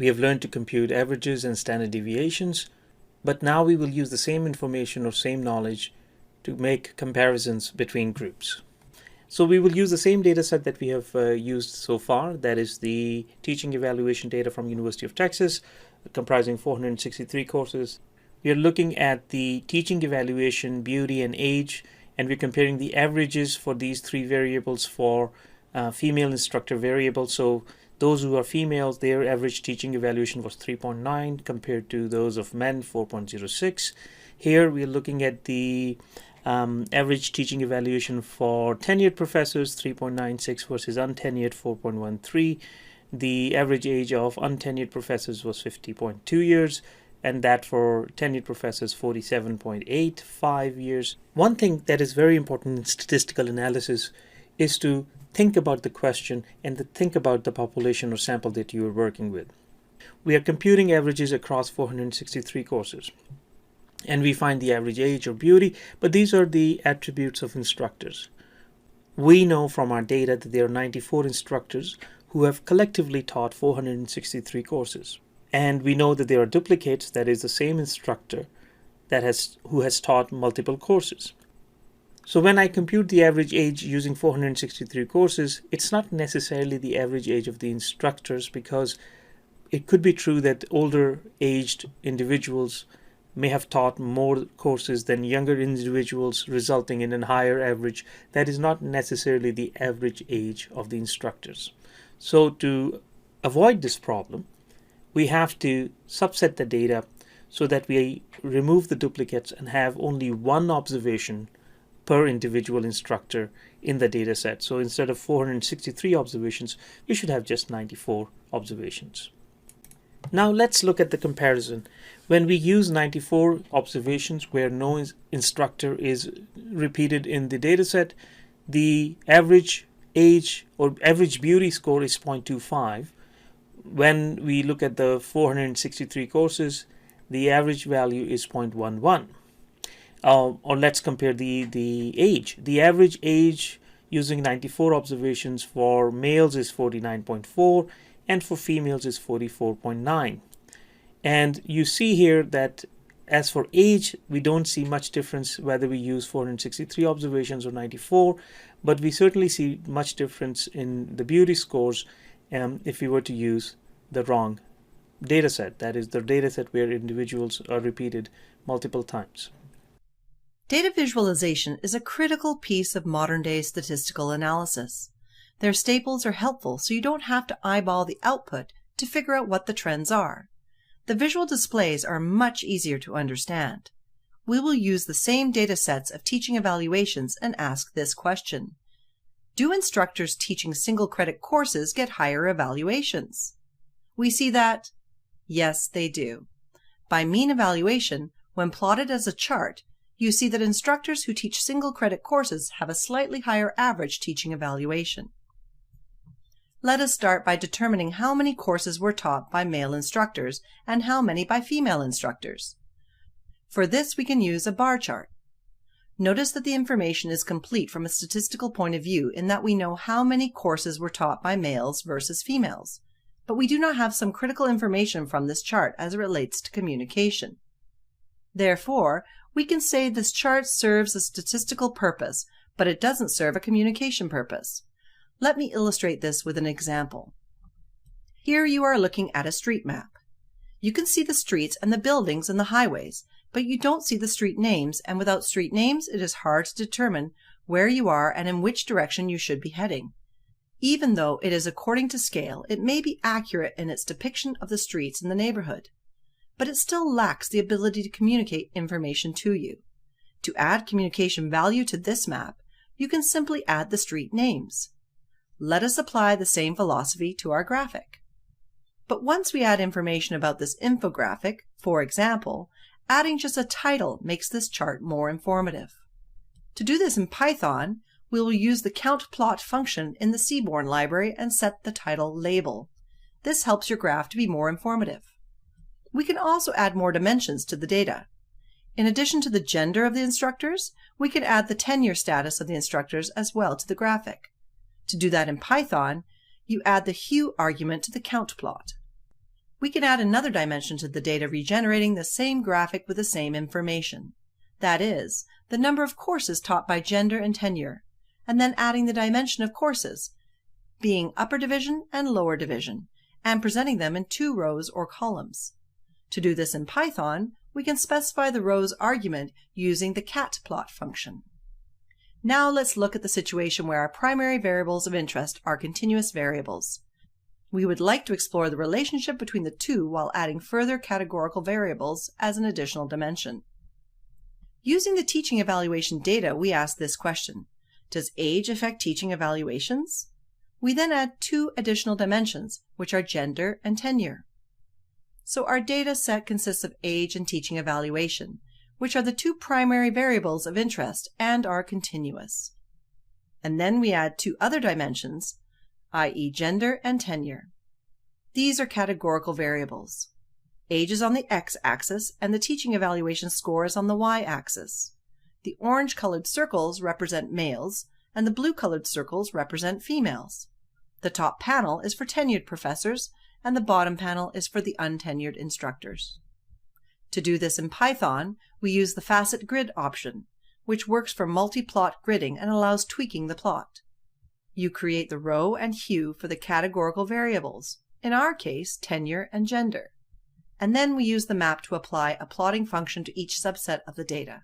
We have learned to compute averages and standard deviations, but now we will use the same information or same knowledge to make comparisons between groups. So we will use the same data set that we have used so far, that is the teaching evaluation data from University of Texas, comprising 463 courses. We are looking at the teaching evaluation, beauty, and age, and we're comparing the averages for these three variables for female instructor variables. So those who are females, their average teaching evaluation was 3.9 compared to those of men, 4.06. Here we're looking at the average teaching evaluation for tenured professors, 3.96 versus untenured, 4.13. The average age of untenured professors was 50.2 years, and that for tenured professors, 47.85 years. One thing that is very important in statistical analysis is to think about the question and to think about the population or sample that you are working with. We are computing averages across 463 courses, and we find the average age or beauty, but these are the attributes of instructors. We know from our data that there are 94 instructors who have collectively taught 463 courses. And we know that there are duplicates, that is the same instructor who has taught multiple courses. So when I compute the average age using 463 courses, it's not necessarily the average age of the instructors, because it could be true that older aged individuals may have taught more courses than younger individuals, resulting in a higher average. That is not necessarily the average age of the instructors. So to avoid this problem, we have to subset the data so that we remove the duplicates and have only one observation per individual instructor in the data set. So instead of 463 observations, we should have just 94 observations. Now let's look at the comparison. When we use 94 observations where no instructor is repeated in the data set, the average age or average beauty score is 0.25. When we look at the 463 courses, the average value is 0.11. Or let's compare the age. The average age using 94 observations for males is 49.4 and for females is 44.9. And you see here that as for age, we don't see much difference whether we use 463 observations or 94, but we certainly see much difference in the beauty scores if we were to use the wrong data set, that is the data set where individuals are repeated multiple times. Data visualization is a critical piece of modern-day statistical analysis. Their staples are helpful so you don't have to eyeball the output to figure out what the trends are. The visual displays are much easier to understand. We will use the same data sets of teaching evaluations and ask this question. Do instructors teaching single credit courses get higher evaluations? We see that, yes, they do. By mean evaluation, when plotted as a chart, you see that instructors who teach single credit courses have a slightly higher average teaching evaluation. Let us start by determining how many courses were taught by male instructors and how many by female instructors. For this, we can use a bar chart. Notice that the information is complete from a statistical point of view in that we know how many courses were taught by males versus females, but we do not have some critical information from this chart as it relates to communication. Therefore, we can say this chart serves a statistical purpose, but it doesn't serve a communication purpose. Let me illustrate this with an example. Here you are looking at a street map. You can see the streets and the buildings and the highways, but you don't see the street names, and without street names, it is hard to determine where you are and in which direction you should be heading. Even though it is according to scale, it may be accurate in its depiction of the streets in the neighborhood, but it still lacks the ability to communicate information to you. To add communication value to this map, you can simply add the street names. Let us apply the same philosophy to our graphic. But once we add information about this infographic, for example, adding just a title makes this chart more informative. To do this in Python, we will use the countPlot function in the Seaborn library and set the title label. This helps your graph to be more informative. We can also add more dimensions to the data. In addition to the gender of the instructors, we can add the tenure status of the instructors as well to the graphic. To do that in Python, you add the hue argument to the countPlot. We can add another dimension to the data, regenerating the same graphic with the same information. That is, the number of courses taught by gender and tenure, and then adding the dimension of courses, being upper division and lower division, and presenting them in 2 rows or columns. To do this in Python, we can specify the rows argument using the catplot function. Now let's look at the situation where our primary variables of interest are continuous variables. We would like to explore the relationship between the two while adding further categorical variables as an additional dimension. Using the teaching evaluation data, we ask this question: does age affect teaching evaluations? We then add 2 additional dimensions, which are gender and tenure. So our data set consists of age and teaching evaluation, which are the 2 primary variables of interest and are continuous. And then we add 2 other dimensions, i.e. gender and tenure. These are categorical variables. Age is on the x-axis and the teaching evaluation score is on the y-axis. The orange-colored circles represent males and the blue-colored circles represent females. The top panel is for tenured professors and the bottom panel is for the untenured instructors. To do this in Python, we use the facet grid option, which works for multi-plot gridding and allows tweaking the plot. You create the row and hue for the categorical variables, in our case tenure and gender, and then we use the map to apply a plotting function to each subset of the data.